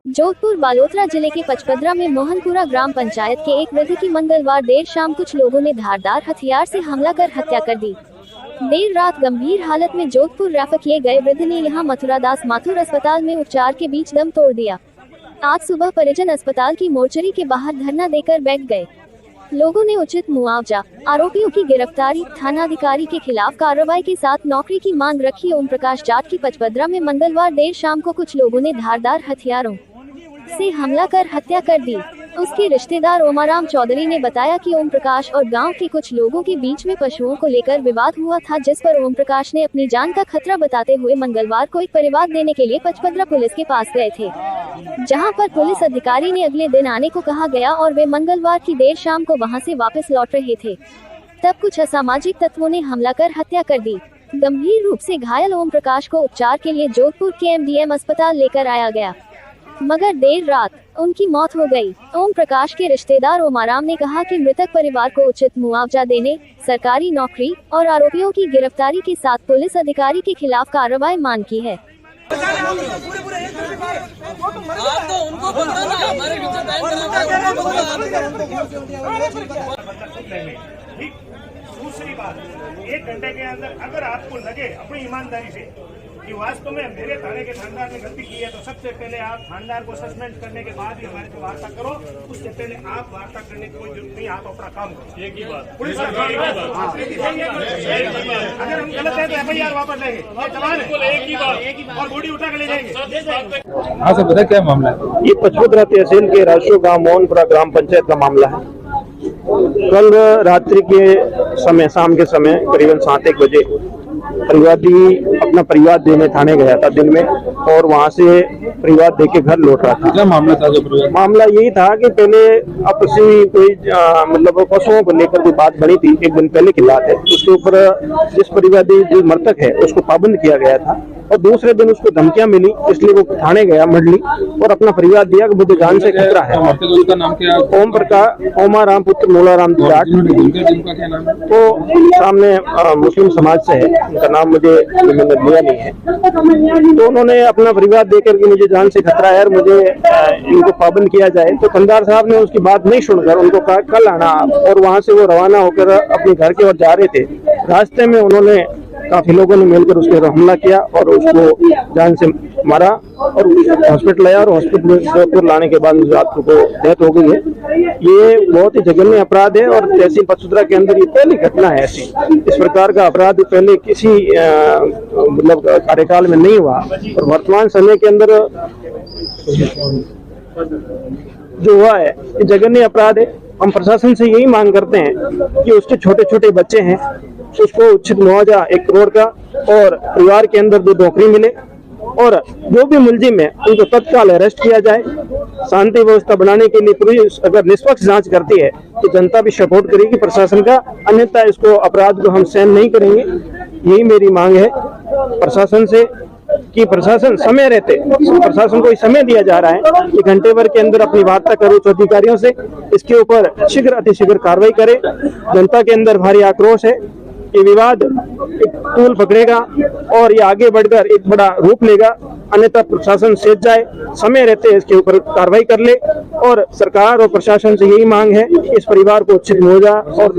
जोधपुर बालोतरा जिले के पचपदरा में मोहनपुरा ग्राम पंचायत के एक वृद्ध की मंगलवार देर शाम कुछ लोगों ने धारदार हथियार से हमला कर हत्या कर दी। देर रात गंभीर हालत में जोधपुर रेफर किए गए वृद्ध ने यहां मथुरादास माथुर अस्पताल में उपचार के बीच दम तोड़ दिया। आज सुबह परिजन अस्पताल की मोर्चरी के बाहर धरना देकर बैठ गए। लोगों ने उचित मुआवजा, आरोपियों की गिरफ्तारी, थानाधिकारी के खिलाफ कार्रवाई के साथ नौकरी की मांग रखी। ओम प्रकाश जाट की पचपदरा में मंगलवार देर शाम को कुछ लोगों ने धारदार हथियारों से हमला कर हत्या कर दी। उसके रिश्तेदार ओमाराम चौधरी ने बताया कि ओम प्रकाश और गांव के कुछ लोगों के बीच में पशुओं को लेकर विवाद हुआ था, जिस पर ओम प्रकाश ने अपनी जान का खतरा बताते हुए मंगलवार को एक परिवाद देने के लिए पचपदरा पुलिस के पास गए थे, जहां पर पुलिस अधिकारी ने अगले दिन आने को कहा गया और वे मंगलवार की देर शाम को वहां से वापस लौट रहे थे। तब कुछ असामाजिक तत्वों ने हमला कर हत्या कर दी। गंभीर रूप से घायल ओम प्रकाश को उपचार के लिए जोधपुर के एमडीएम अस्पताल लेकर आया गया, मगर देर रात उनकी मौत हो गई। ओम प्रकाश के रिश्तेदार ओमाराम ने कहा कि मृतक परिवार को उचित मुआवजा देने, सरकारी नौकरी और आरोपियों की गिरफ्तारी के साथ पुलिस अधिकारी के खिलाफ कार्रवाई मांग की है। दूसरी बात, 1 घंटे के अंदर अगर आपको लगे अपनी ईमानदारी से कि वास्तव में मेरे थाने के थानेदार ने गलती की है, तो सबसे पहले आप थानेदार को सस्पेंड करने के बाद ही हमारे से वार्ता करो। उससे पहले आप वार्ता करने की कोई जरूरत नहीं, आप अपना काम करो। एक ही बात, पुलिस अगर हम गलत है तो FIR वापस लेंगे, एक ही बात, और बॉडी उठा के ले जाएंगे। हाँ सर, बताए क्या मामला है? ये पचपदरा तहसील के राशो गांव मोहनपुरा ग्राम पंचायत का मामला है। कल रात्रि के समय, शाम के समय करीबन 7-1 बजे परिवादी अपना परिवार देने थाने गया था दिन में, और वहां से परिवार देके घर लौट रहा था। क्या मामला था? मामला यही था कि पहले आपसी कोई मतलब पशुओं को लेकर कोई बात बनी थी, 1 दिन पहले की बात है। उसके ऊपर जिस परिवादी जो मृतक है उसको पाबंद किया गया था, और दूसरे दिन उसको धमकियां मिली, इसलिए वो थाने गया मंडली और अपना परिवार दिया कि मुझे जान से खतरा है। उसका नाम क्या? ओम प्रकाश, ओमाराम पुत्र मोलाराम जाट। वो सामने मुस्लिम समाज से है, उनका नाम मुझे लिया नहीं है। तो उन्होंने अपना परिवार देकर के मुझे जान से खतरा है, मुझे इनको पाबंद किया जाए। तो थानेदार साहब ने उसकी बात नहीं सुनकर उनको कहा कल आना, और वहां से वो रवाना होकर अपने घर की ओर जा रहे थे। रास्ते में उन्होंने काफी लोगों ने मिलकर उसके ऊपर हमला किया और उसको जान से मारा और हॉस्पिटल लाया, और हॉस्पिटल लाने के बाद रात को डेथ हो गई है। ये बहुत ही जघन्य अपराध है, और तहसील पचपदरा के अंदर ये पहली घटना है ऐसी। इस प्रकार का अपराध पहले किसी मतलब कार्यकाल में नहीं हुआ, और वर्तमान समय के अंदर जो हुआ है ये जघन्य अपराध है। हम प्रशासन से यही मांग करते हैं कि उसके छोटे छोटे बच्चे हैं, उसको उचित मुआवजा 1 करोड़ का, और परिवार के अंदर 2 नौकरी मिले, और जो भी मुलजिम है उनको तत्काल अरेस्ट किया जाए। शांति व्यवस्था बनाने के लिए पुलिस अगर निष्पक्ष जांच करती है तो जनता भी सपोर्ट करेगी प्रशासन का, अन्यथा इसको अपराध को हम सहन नहीं करेंगे। यही मेरी मांग है प्रशासन से कि प्रशासन समय रहते, प्रशासन को समय दिया जा रहा है कि घंटे भर के अंदर अपनी वार्ता करो उच्च अधिकारियों से, इसके ऊपर शीघ्र अतिशीघ्र कार्रवाई करे। जनता के अंदर भारी आक्रोश है, ये विवाद एक तूल पकड़ेगा और ये आगे बढ़कर एक बड़ा रूप लेगा, अन्यथा प्रशासन सेज जाए, समय रहते इसके ऊपर कार्रवाई कर ले। और सरकार और प्रशासन से यही मांग है इस परिवार को उचित मुआवजा। और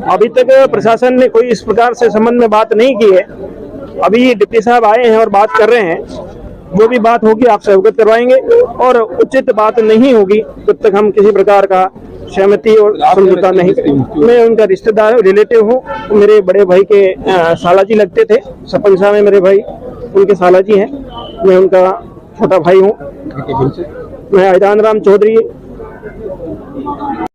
अभी तक प्रशासन ने कोई इस प्रकार से संबंध में बात नहीं की है। अभी डिप्टी साहब आए हैं और बात कर रहे हैं, जो भी बात होगी आपसे अवगत करवाएंगे, और उचित बात नहीं होगी तब तक हम किसी प्रकार का सहमति और समझौता नहीं करेंगे। मैं उनका रिश्तेदार रिलेटिव हूँ, मेरे बड़े भाई के सालाजी लगते थे, सरपंच साहब में मेरे भाई उनके सालाजी हैं, मैं उनका छोटा भाई हूँ। मैं आयदान राम चौधरी